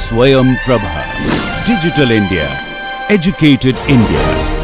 Swayam Prabha. Digital India. Educated India.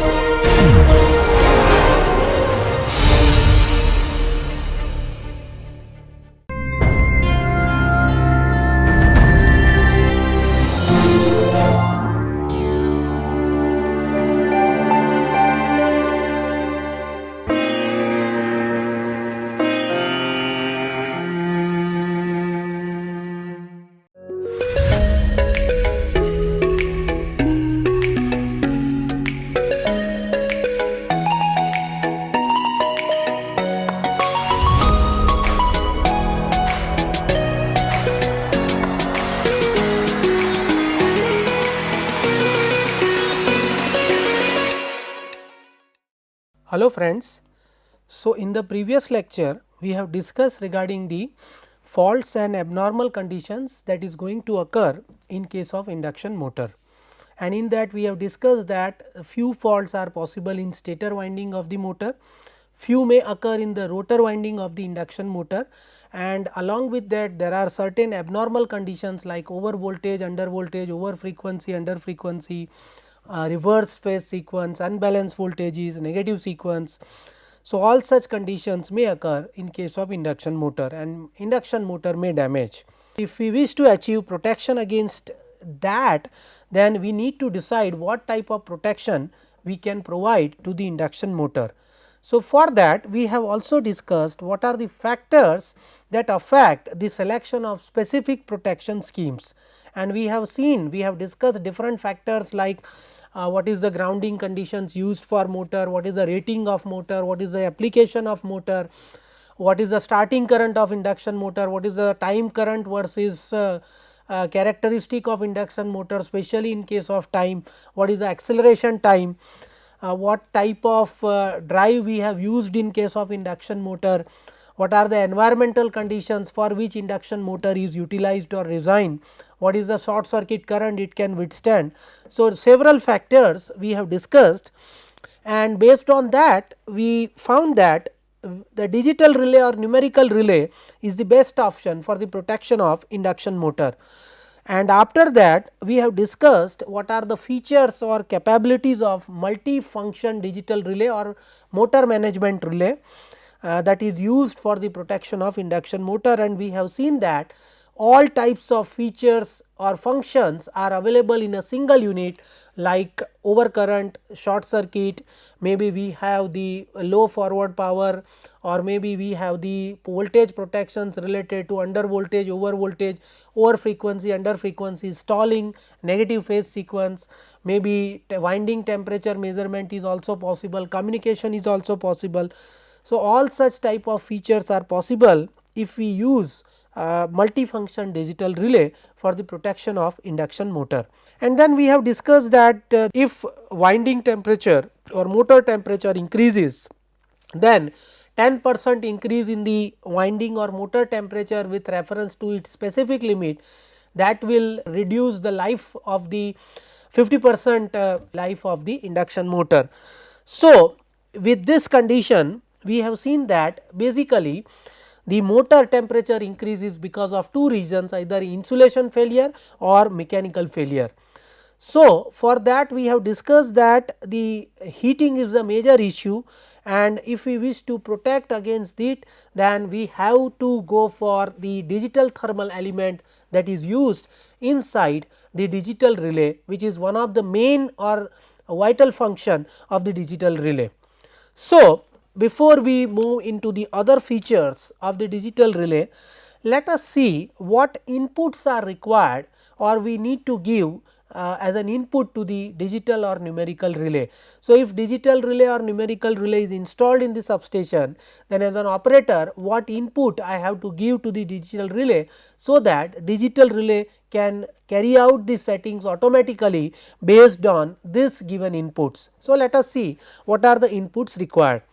Hello friends. So, in the previous lecture we have discussed regarding the faults and abnormal conditions that is going to occur in case of induction motor, and in that we have discussed that few faults are possible in stator winding of the motor, few may occur in the rotor winding of the induction motor, and along with that there are certain abnormal conditions like over voltage, under voltage, over frequency, under frequency, reverse phase sequence, unbalanced voltages, negative sequence. So, all such conditions may occur in case of induction motor, and induction motor may damage. If we wish to achieve protection against that, then we need to decide what type of protection we can provide to the induction motor. So, for that we have also discussed what are the factors that affect the selection of specific protection schemes, and we have discussed different factors like what is the grounding conditions used for motor, what is the rating of motor, what is the application of motor, what is the starting current of induction motor, what is the time current versus characteristic of induction motor, especially in case of time, what is the acceleration time, what type of drive we have used in case of induction motor, what are the environmental conditions for which induction motor is utilized or designed, what is the short circuit current it can withstand. So, several factors we have discussed, and based on that we found that the digital relay or numerical relay is the best option for the protection of induction motor. And after that we have discussed what are the features or capabilities of multi-function digital relay or motor management relay that is used for the protection of induction motor, and we have seen that all types of features or functions are available in a single unit like overcurrent, short circuit, maybe we have the low forward power, or maybe we have the voltage protections related to under voltage, over voltage, over frequency, under frequency, stalling, negative phase sequence, maybe winding temperature measurement is also possible, communication is also possible. So, all such type of features are possible if we use multifunction digital relay for the protection of induction motor. And then we have discussed that if winding temperature or motor temperature increases, then 10% increase in the winding or motor temperature with reference to its specific limit, that will reduce the life of the 50% life of the induction motor. So, with this condition we have seen that basically the motor temperature increases because of two reasons, either insulation failure or mechanical failure. So, for that we have discussed that the heating is a major issue, and if we wish to protect against it, then we have to go for the digital thermal element that is used inside the digital relay, which is one of the main or vital function of the digital relay. So, before we move into the other features of the digital relay, let us see what inputs are required or we need to give as an input to the digital or numerical relay. So, if digital relay or numerical relay is installed in the substation, then as an operator what input I have to give to the digital relay, so that digital relay can carry out the settings automatically based on this given inputs. So, let us see what are the inputs required.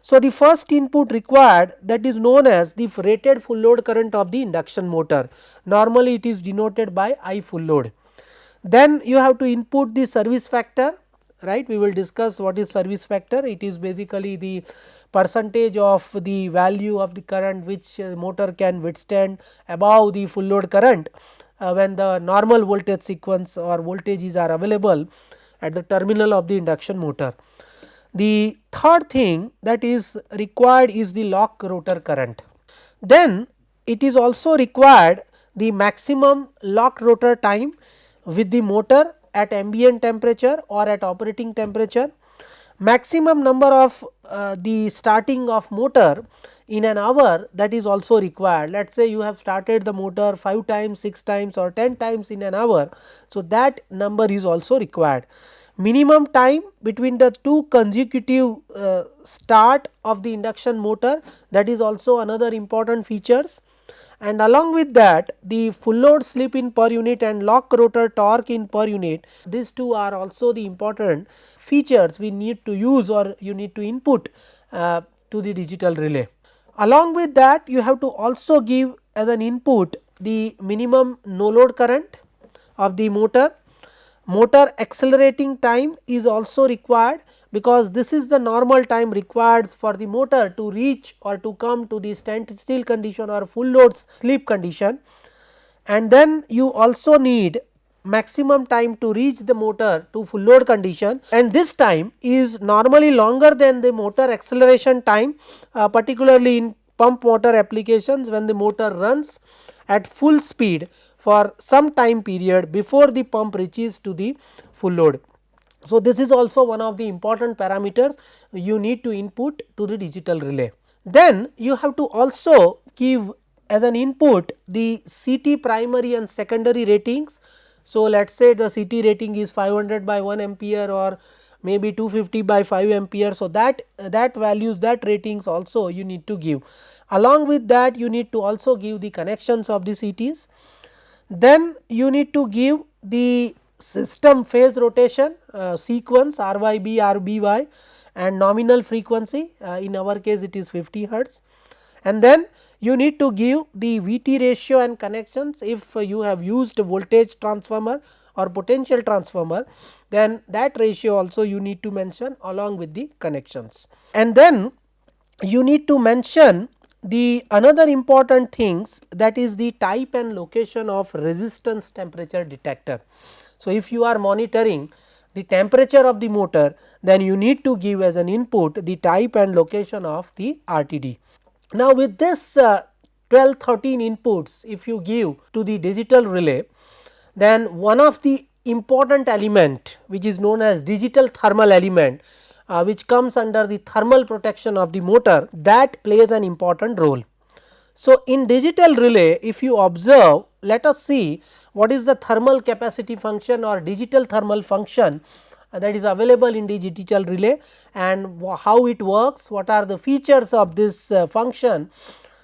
So, the first input required, that is known as the rated full load current of the induction motor. Normally it is denoted by I full load. Then you have to input the service factor, right. We will discuss what is service factor. It is basically the percentage of the value of the current which motor can withstand above the full load current, when the normal voltage sequence or voltages are available at the terminal of the induction motor. The third thing that is required is the lock rotor current. Then it is also required the maximum lock rotor time with the motor at ambient temperature or at operating temperature, maximum number of the starting of motor in an hour, that is also required. Let us say you have started the motor 5 times, 6 times or 10 times in an hour. So, that number is also required. Minimum time between the two consecutive start of the induction motor, that is also another important features, and along with that the full load slip in per unit and lock rotor torque in per unit, these two are also the important features we need to use or you need to input to the digital relay. Along with that, you have to also give as an input the minimum no load current of the motor. Motor accelerating time is also required, because this is the normal time required for the motor to reach or to come to the standstill condition or full load slip condition. And then you also need maximum time to reach the motor to full load condition, and this time is normally longer than the motor acceleration time, particularly in pump motor applications when the motor runs at full speed for some time period before the pump reaches to the full load. So, this is also one of the important parameters you need to input to the digital relay. Then you have to also give as an input the CT primary and secondary ratings. So, let us say the CT rating is 500 by 1 ampere or maybe 250 by 5 ampere. So, that values, that ratings also you need to give. Along with that, you need to also give the connections of the CTs. Then you need to give the system phase rotation sequence RYB, RBY and nominal frequency, in our case it is 50 hertz. And then you need to give the VT ratio and connections. If you have used voltage transformer or potential transformer, then that ratio also you need to mention along with the connections. And then you need to mention the another important things, that is the type and location of resistance temperature detector. So, if you are monitoring the temperature of the motor, then you need to give as an input the type and location of the RTD. Now, with this 12-13 inputs if you give to the digital relay, then one of the important element which is known as digital thermal element, which comes under the thermal protection of the motor, that plays an important role. So, in digital relay, if you observe, let us see what is the thermal capacity function or digital thermal function that is available in the digital relay and how it works, what are the features of this function.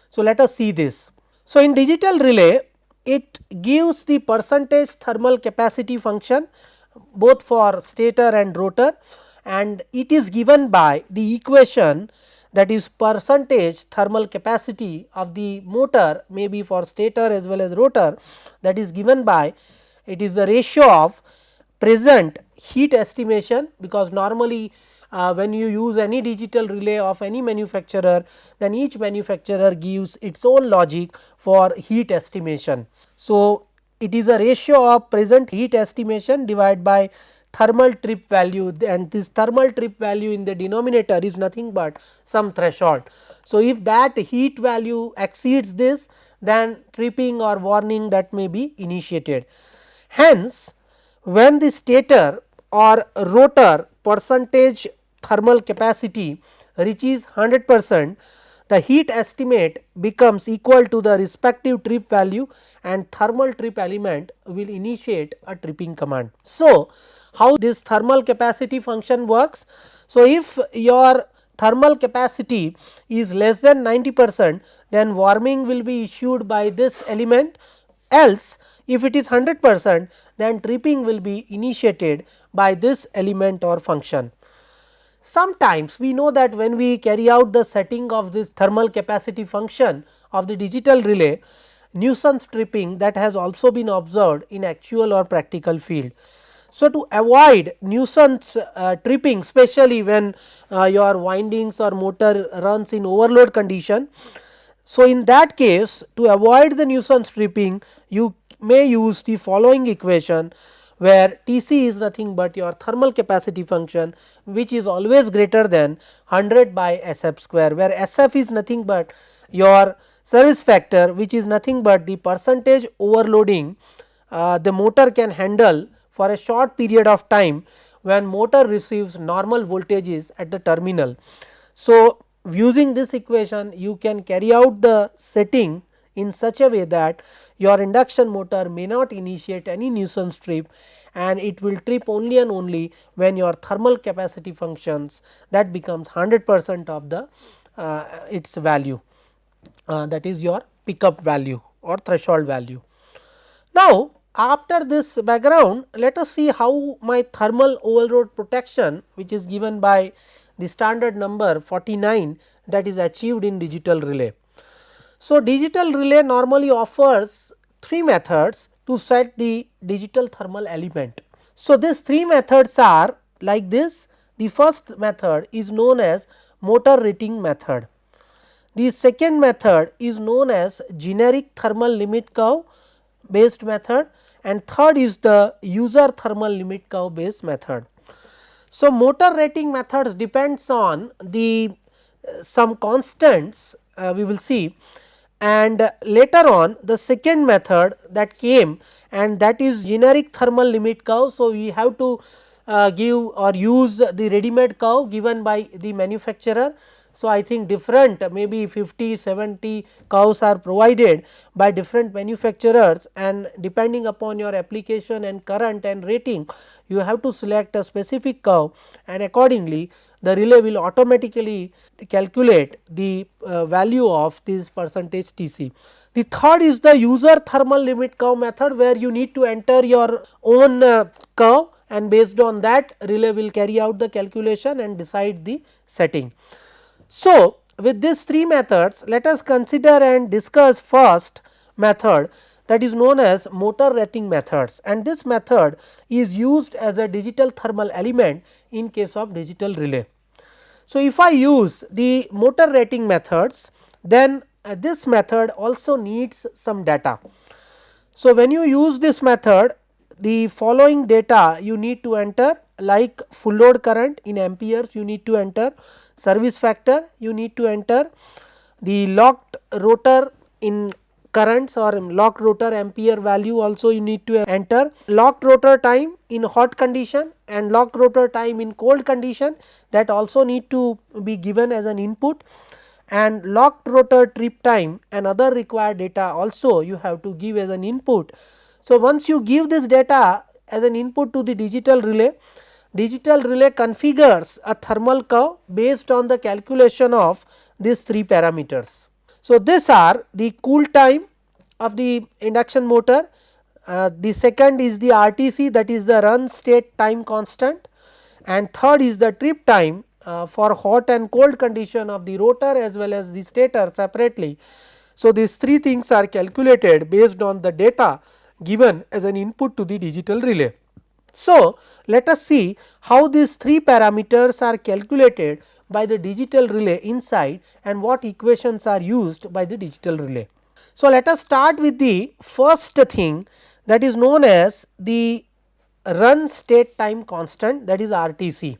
So, let us see this. So, in digital relay, it gives the percentage thermal capacity function both for stator and rotor, and it is given by the equation, that is percentage thermal capacity of the motor, maybe for stator as well as rotor, that is given by, it is the ratio of present heat estimation, because normally when you use any digital relay of any manufacturer, then each manufacturer gives its own logic for heat estimation. So, it is a ratio of present heat estimation divided by thermal trip value, and this thermal trip value in the denominator is nothing but some threshold. So, if that heat value exceeds this, then tripping or warning that may be initiated. Hence, when the stator or rotor percentage thermal capacity reaches 100%, the heat estimate becomes equal to the respective trip value and thermal trip element will initiate a tripping command. So, how this thermal capacity function works? So, if your thermal capacity is less than 90%, then warning will be issued by this element, else if it is 100%, then tripping will be initiated by this element or function. Sometimes we know that when we carry out the setting of this thermal capacity function of the digital relay, nuisance tripping that has also been observed in actual or practical field. So, to avoid nuisance tripping, especially when your windings or motor runs in overload condition. So, in that case, to avoid the nuisance tripping, you may use the following equation, where T c is nothing but your thermal capacity function, which is always greater than 100 by S f square, where S f is nothing but your service factor, which is nothing but the percentage overloading the motor can handle for a short period of time when motor receives normal voltages at the terminal. So, using this equation you can carry out the setting in such a way that your induction motor may not initiate any nuisance trip, and it will trip only and only when your thermal capacity functions that becomes 100% of the its value, that is your pickup value or threshold value. Now, after this background, let us see how my thermal overload protection, which is given by the standard number 49, that is achieved in digital relay. So, digital relay normally offers 3 methods to set the digital thermal element. So, these 3 methods are like this. The first method is known as motor rating method. The second method is known as generic thermal limit curve based method, and third is the user thermal limit curve based method. So, motor rating methods depends on the some constants we will see, and later on the second method that came, and that is generic thermal limit curve. So, we have to give or use the ready made curve given by the manufacturer. So, I think different maybe 50, 70 curves are provided by different manufacturers, and depending upon your application and current and rating, you have to select a specific curve, and accordingly the relay will automatically calculate the value of this percentage T c. The third is the user thermal limit curve method, where you need to enter your own curve, and based on that relay will carry out the calculation and decide the setting. So, with these 3 methods, let us consider and discuss first method, that is known as motor rating methods, and this method is used as a digital thermal element in case of digital relay. So, if I use the motor rating methods, then this method also needs some data. So, when you use this method, the following data you need to enter, like full load current in amperes you need to enter, service factor you need to enter, the locked rotor in currents or locked rotor ampere value also you need to enter, locked rotor time in hot condition and locked rotor time in cold condition, that also need to be given as an input, and locked rotor trip time and other required data also you have to give as an input. So, once you give this data as an input to the digital relay configures a thermal curve based on the calculation of these 3 parameters. So, these are the cool time of the induction motor, the second is the RTC, that is the run state time constant, and third is the trip time for hot and cold condition of the rotor as well as the stator separately. So, these 3 things are calculated based on the data given as an input to the digital relay. So, let us see how these 3 parameters are calculated by the digital relay inside and what equations are used by the digital relay. So, let us start with the first thing, that is known as the run state time constant, that is RTC.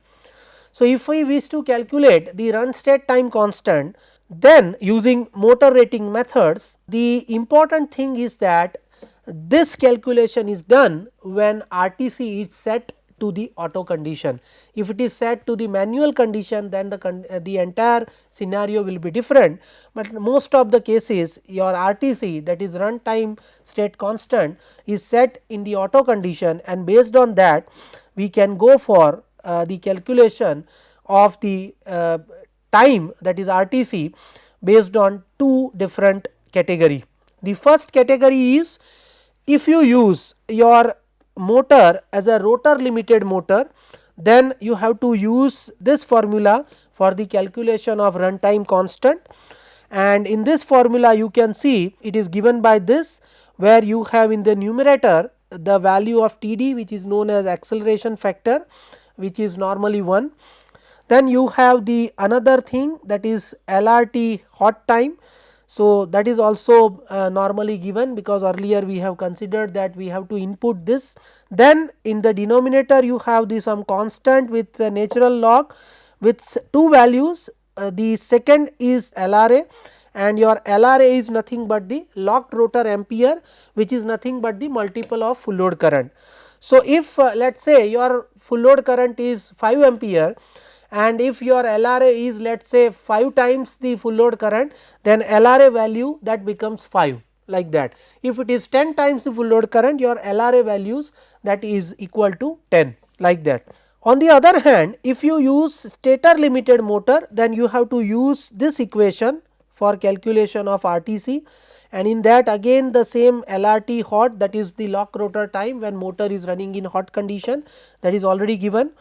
So, if we wish to calculate the run state time constant, then using motor rating methods, the important thing is that this calculation is done when RTC is set to the auto condition. If it is set to the manual condition, then the entire scenario will be different, but most of the cases your RTC, that is run time state constant, is set in the auto condition, and based on that we can go for the calculation of the time, that is RTC, based on 2 different category. The first category is if you use your motor as a rotor limited motor, then you have to use this formula for the calculation of runtime constant, and in this formula you can see it is given by this, where you have in the numerator the value of Td, which is known as acceleration factor, which is normally 1. Then you have the another thing, that is LRT hot time. So, that is also normally given, because earlier we have considered that we have to input this. Then in the denominator you have the some constant with natural log with two values. The second is LRA, and your LRA is nothing but the locked rotor ampere, which is nothing but the multiple of full load current. So, if let us say your full load current is 5 ampere, and if your LRA is let us say 5 times the full load current, then LRA value that becomes 5, like that. If it is 10 times the full load current, your LRA values that is equal to 10, like that. On the other hand, if you use stator limited motor, then you have to use this equation for calculation of RTC, and in that again the same LRT hot, that is the lock rotor time when motor is running in hot condition, that is already given.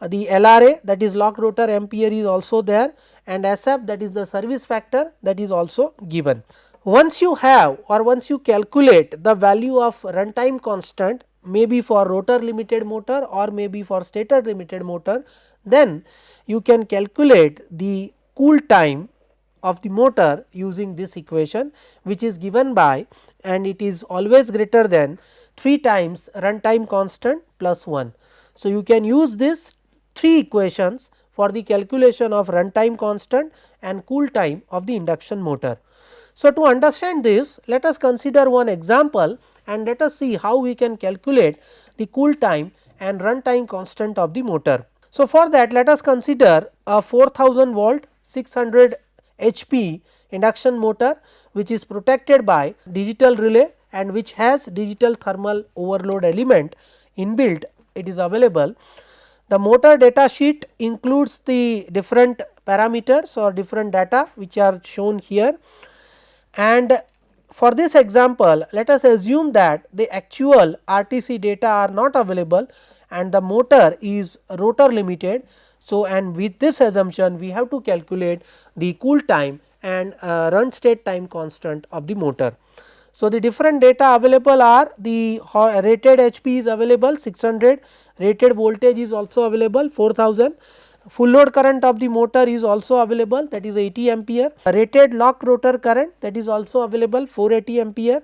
The LRA, that is lock rotor ampere, is also there, and SF, that is the service factor, that is also given. Once you have, or once you calculate the value of runtime constant, maybe for rotor limited motor or maybe for stator limited motor, then you can calculate the cool time of the motor using this equation, which is given by, and it is always greater than 3 times runtime constant plus 1. So, you can use this 3 equations for the calculation of runtime constant and cool time of the induction motor. So, to understand this, let us consider one example and let us see how we can calculate the cool time and runtime constant of the motor. So, for that let us consider a 4000 volt 600 HP induction motor, which is protected by digital relay and which has digital thermal overload element inbuilt, it is available. The motor data sheet includes the different parameters or different data which are shown here, and for this example let us assume that the actual RTC data are not available and the motor is rotor limited. So, and with this assumption we have to calculate the cool time and run state time constant of the motor. So, the different data available are the rated HP is available 600, rated voltage is also available 4000, full load current of the motor is also available, that is 80 ampere, rated lock rotor current, that is also available 480 ampere,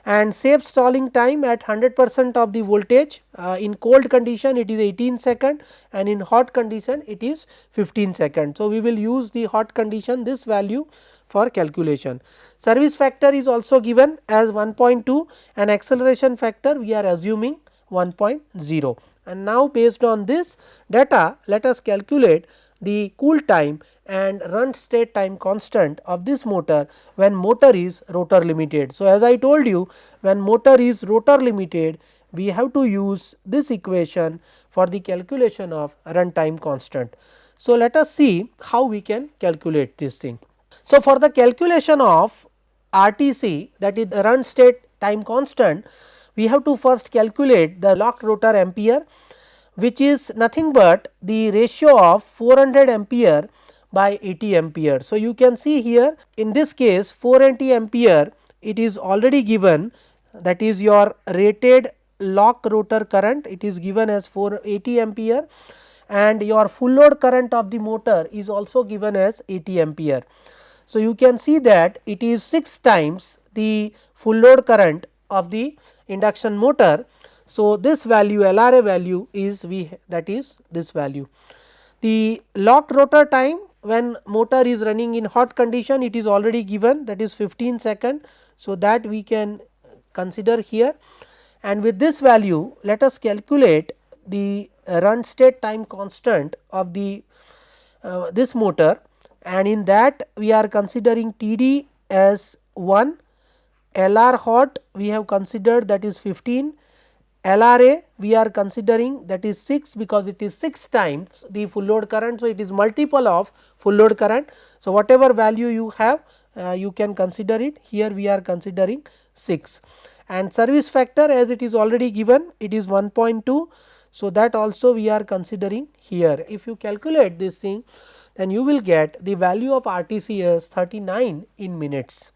and safe stalling time at 100% of the voltage. In cold condition it is 18 second and in hot condition it is 15 second. So, we will use the hot condition this value for calculation. Service factor is also given as 1.2 and acceleration factor we are assuming 1.0. And now, based on this data, let us calculate the cool time and run state time constant of this motor when motor is rotor limited. So, as I told you, when motor is rotor limited, we have to use this equation for the calculation of run time constant. So, let us see how we can calculate this thing. So, for the calculation of RTC, that is run state time constant, we have to first calculate the locked rotor ampere, which is nothing but the ratio of 400 ampere by 80 ampere. So, you can see here in this case 480 ampere it is already given, that is your rated lock rotor current, it is given as 480 ampere, and your full load current of the motor is also given as 80 ampere. So, you can see that it is 6 times the full load current of the induction motor. So, this value LRA value is that is this value. The locked rotor time when motor is running in hot condition, it is already given, that is 15 second. So, that we can consider here, and with this value let us calculate the run state time constant of the this motor, and in that we are considering TD as 1, LR hot we have considered, that is 15, LRA we are considering, that is 6, because it is 6 times the full load current. So, it is multiple of full load current. So, whatever value you have you can consider it, here we are considering 6, and service factor as it is already given, it is 1.2. So, that also we are considering here. If you calculate this thing, then you will get the value of RTC as 39 in minutes,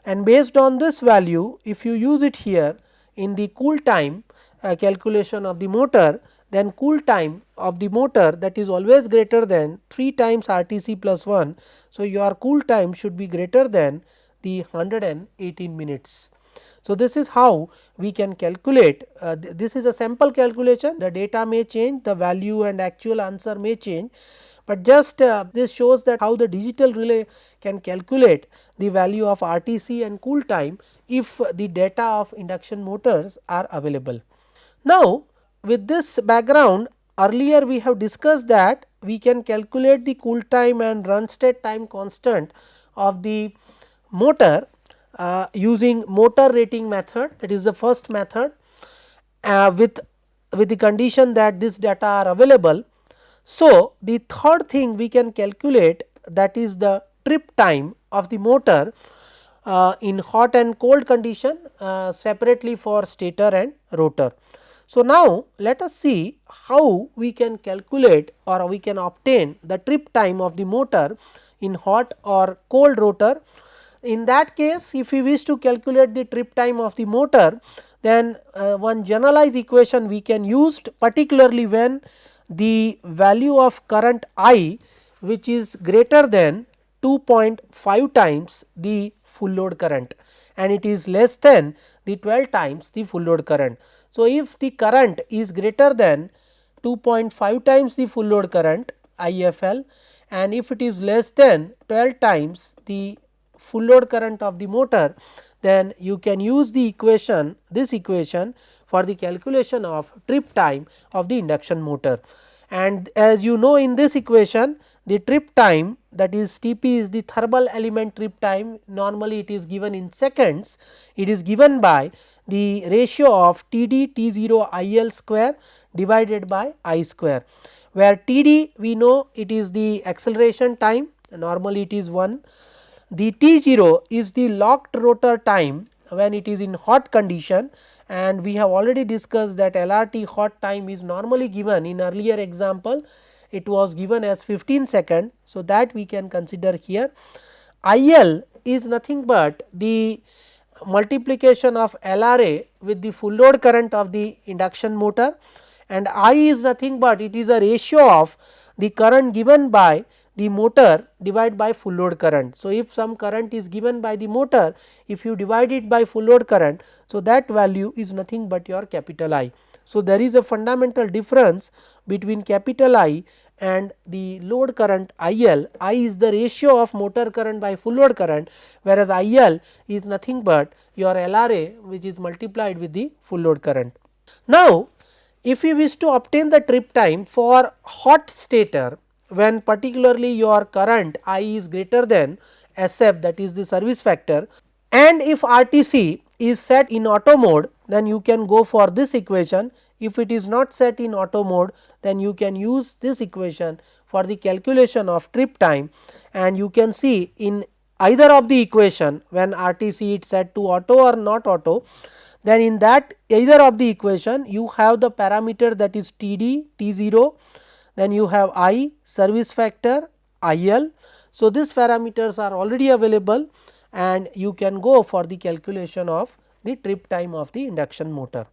and based on this value if you use it here in the cool time calculation of the motor, then cool time of the motor, that is always greater than 3 times RTC plus 1. So, your cool time should be greater than the 118 minutes. So, this is how we can calculate, this is a sample calculation, the data may change, the value and actual answer may change, but just this shows that how the digital relay can calculate the value of RTC and cool time if the data of induction motors are available. Now, with this background, earlier we have discussed that we can calculate the cool time and run state time constant of the motor using motor rating method, that is the first method, with the condition that this data are available. So, the third thing we can calculate, that is the trip time of the motor in hot and cold condition separately for stator and rotor. So, now let us see how we can calculate or we can obtain the trip time of the motor in hot or cold rotor. In that case, if we wish to calculate the trip time of the motor, then one generalized equation we can use, particularly when the value of current I, which is greater than 2.5 times the full load current, and it is less than the 12 times the full load current. So, if the current is greater than 2.5 times the full load current IFL, and if it is less than 12 times the full load current of the motor, then you can use the equation, this equation, for the calculation of trip time of the induction motor. And as you know, in this equation, the trip time, that is Tp is the thermal element trip time, normally it is given in seconds, it is given by the ratio of Td T0 IL square divided by I square, where Td we know it is the acceleration time, normally it is 1. The T0 is the locked rotor time when it is in hot condition, and we have already discussed that LRT hot time is normally given in earlier example, it was given as 15 second. So, that we can consider here. IL is nothing but the multiplication of LRA with the full load current of the induction motor, and I is nothing but it is a ratio of the current given by the motor divided by full load current. So, if some current is given by the motor, if you divide it by full load current, so that value is nothing but your capital I. So, there is a fundamental difference between capital I and the load current IL. I is the ratio of motor current by full load current, whereas IL is nothing but your LRA, which is multiplied with the full load current. Now, if you wish to obtain the trip time for hot stator, when particularly your current I is greater than SF, that is the service factor, and if RTC is set in auto mode, then you can go for this equation. If it is not set in auto mode, then you can use this equation for the calculation of trip time, and you can see in either of the equation when RTC is set to auto or not auto, then in that either of the equation you have the parameter, that is Td T0, then you have I, service factor, IL. So, these parameters are already available, and you can go for the calculation of the trip time of the induction motor.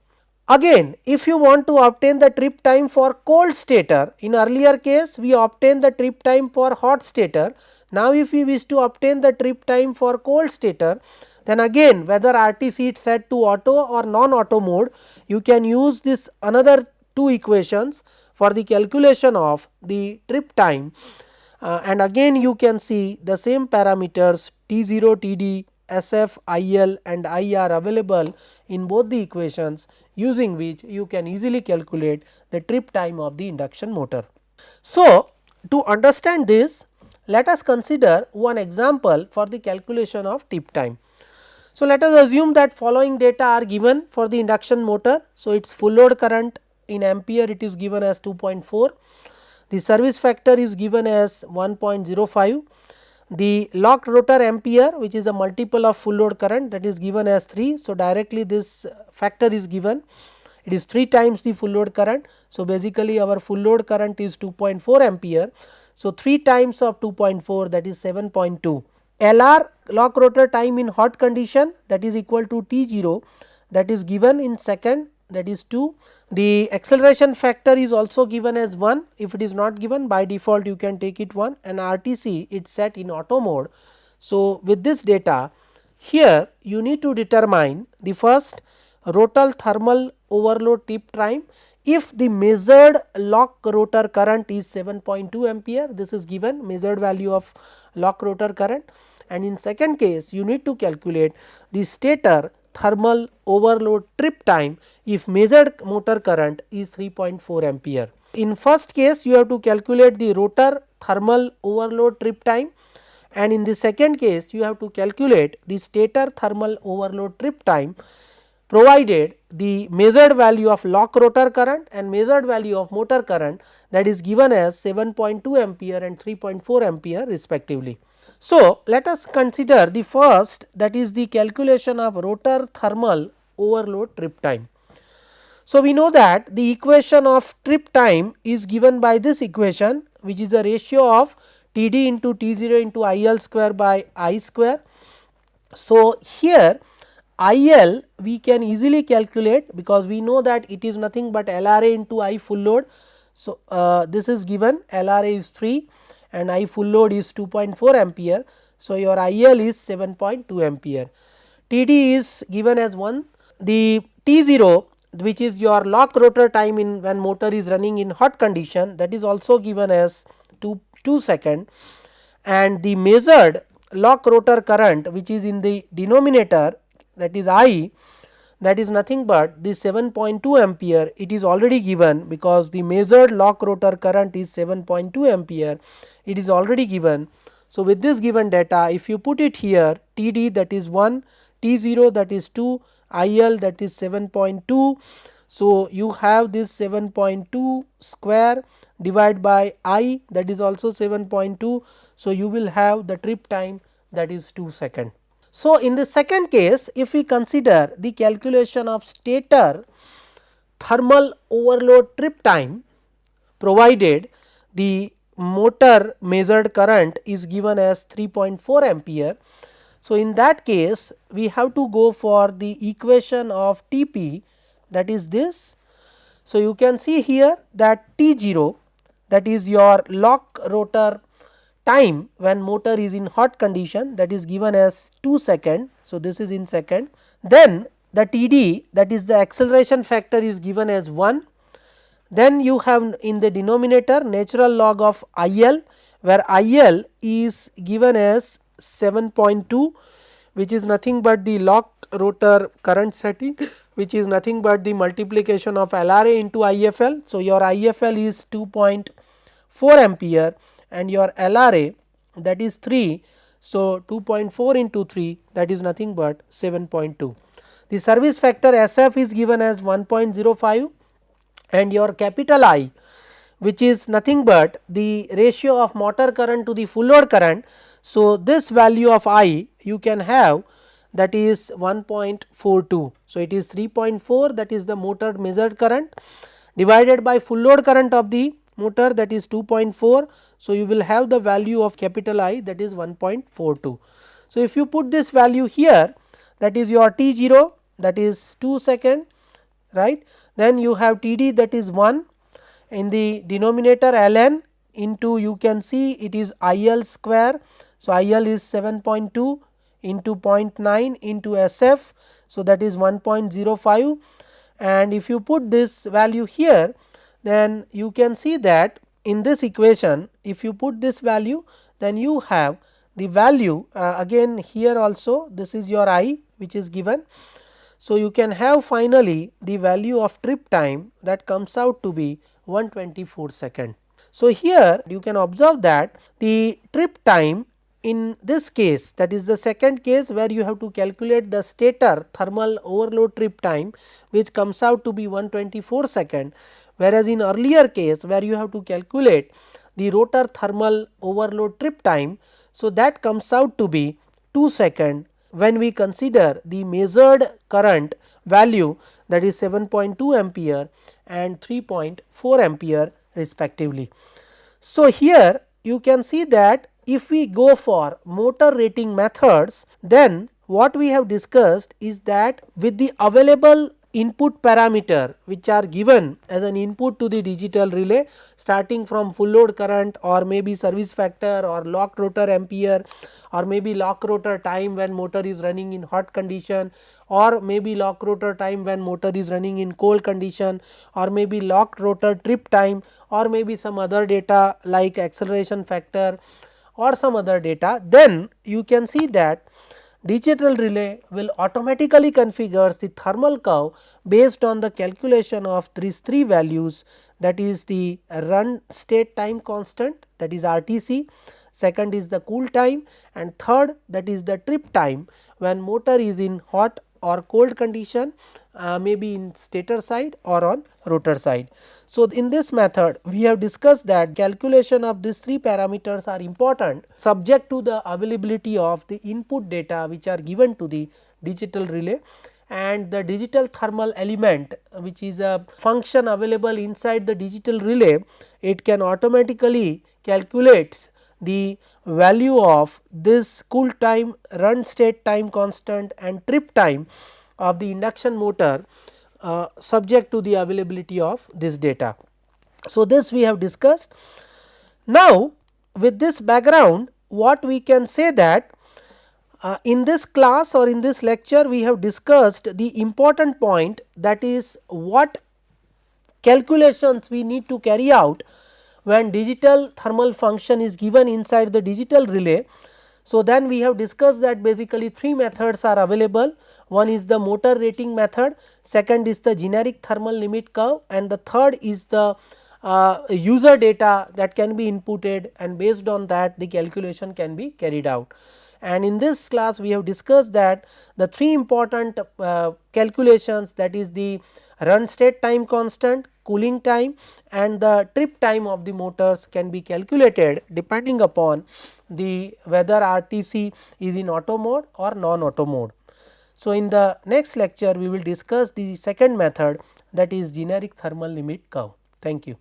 Again, if you want to obtain the trip time for cold stator, in earlier case we obtain the trip time for hot stator. Now, if we wish to obtain the trip time for cold stator, then again whether RTC is set to auto or non auto mode, you can use this another two equations for the calculation of the trip time, and again you can see the same parameters T0, Td, SF, IL and I are available in both the equations, using which you can easily calculate the trip time of the induction motor. So, to understand this, let us consider one example for the calculation of trip time. So, let us assume that following data are given for the induction motor. So, its full load current in ampere, it is given as 2.4, the service factor is given as 1.05, the locked rotor ampere, which is a multiple of full load current, that is given as 3. So, directly this factor is given, it is 3 times the full load current. So, basically our full load current is 2.4 ampere. So, 3 times of 2.4, that is 7.2. LR, lock rotor time in hot condition, that is equal to T0, that is given in second, that is 2. The acceleration factor is also given as 1. If it is not given, by default you can take it 1, and RTC it set in auto mode. So, with this data here you need to determine the first rotor thermal overload trip time if the measured lock rotor current is 7.2 ampere, this is given measured value of lock rotor current, and in second case you need to calculate the stator thermal overload trip time if measured motor current is 3.4 ampere. In first case you have to calculate the rotor thermal overload trip time, and in the second case you have to calculate the stator thermal overload trip time provided the measured value of lock rotor current and measured value of motor current, that is given as 7.2 ampere and 3.4 ampere respectively. So, let us consider the first, that is the calculation of rotor thermal overload trip time. So, we know that the equation of trip time is given by this equation, which is the ratio of T d into T 0 into I L square by I square. So, here I L we can easily calculate, because we know that it is nothing but L R A into I full load. So, this is given, L R A is 3 and I full load is 2.4 ampere. So, your I L is 7.2 ampere. T d is given as 1, the T 0 which is your lock rotor time in when motor is running in hot condition, that is also given as 2 second, and the measured lock rotor current which is in the denominator, that is I, that is nothing but the 7.2 ampere, it is already given, because the measured lock rotor current is 7.2 ampere, it is already given. So, with this given data, if you put it here, T d that is 1, T 0 that is 2, I L that is 7.2. So, you have this 7.2 square divided by I, that is also 7.2. So, you will have the trip time, that is 2 second. So, in the second case, if we consider the calculation of stator thermal overload trip time provided the motor measured current is given as 3.4 ampere. So, in that case we have to go for the equation of T p, that is this. So, you can see here that T 0, that is your lock rotor time when motor is in hot condition, that is given as 2 second. So, this is in second. Then the T d, that is the acceleration factor, is given as 1. Then you have in the denominator natural log of I L, where I L is given as 7.2, which is nothing but the lock rotor current setting, which is nothing but the multiplication of L R A into I F L. So, your I F L is 2.4 ampere and your L R A, that is 3. So, 2.4 into 3, that is nothing but 7.2. The service factor S F is given as 1.05 and your capital I, which is nothing but the ratio of motor current to the full load current. So, this value of I you can have, that is 1.42. So, it is 3.4, that is the motor measured current, divided by full load current of the motor, that is 2.4. So, you will have the value of capital I, that is 1.42. So, if you put this value here, that is your T 0, that is 2 second, right. Then you have T d, that is 1, in the denominator ln into, you can see it is I L square. So, I L is 7.2 into 0.9 into S F. So, that is 1.05, and if you put this value here, then you can see that in this equation, if you put this value, then you have the value again here also, this is your I which is given. So, you can have finally the value of trip time, that comes out to be 124 second. So, here you can observe that the trip time in this case, that is the second case where you have to calculate the stator thermal overload trip time, which comes out to be 124 second, whereas in earlier case where you have to calculate the rotor thermal overload trip time. So, that comes out to be 2 second when we consider the measured current value, that is 7.2 ampere and 3.4 ampere respectively. So, here you can see that if we go for motor rating methods, then what we have discussed is that with the available input parameter which are given as an input to the digital relay, starting from full load current or maybe service factor or lock rotor ampere or maybe lock rotor time when motor is running in hot condition, or maybe lock rotor time when motor is running in cold condition, or maybe lock rotor trip time, or maybe some other data like acceleration factor or some other data, then you can see that digital relay will automatically configure the thermal curve based on the calculation of these three values, that is the run state time constant, that is RTC, second is the cool time, and third, that is the trip time when motor is in hot or cold condition, maybe in stator side or on rotor side. So, in this method we have discussed that calculation of these three parameters are important subject to the availability of the input data which are given to the digital relay, and the digital thermal element which is a function available inside the digital relay, it can automatically calculates the value of this cool time, run state time constant and trip time of the induction motor subject to the availability of this data. So, this we have discussed. Now, with this background, what we can say that in this class or in this lecture we have discussed the important point, that is what calculations we need to carry out when digital thermal function is given inside the digital relay. So, then we have discussed that basically three methods are available. One is the motor rating method, second is the generic thermal limit curve, and the third is the user data that can be inputted, and based on that the calculation can be carried out. And in this class we have discussed that the three important calculations, that is the run state time constant, cooling time and the trip time of the motors can be calculated depending upon the whether RTC is in auto mode or non auto mode. So, in the next lecture we will discuss the second method, that is generic thermal limit curve. Thank you.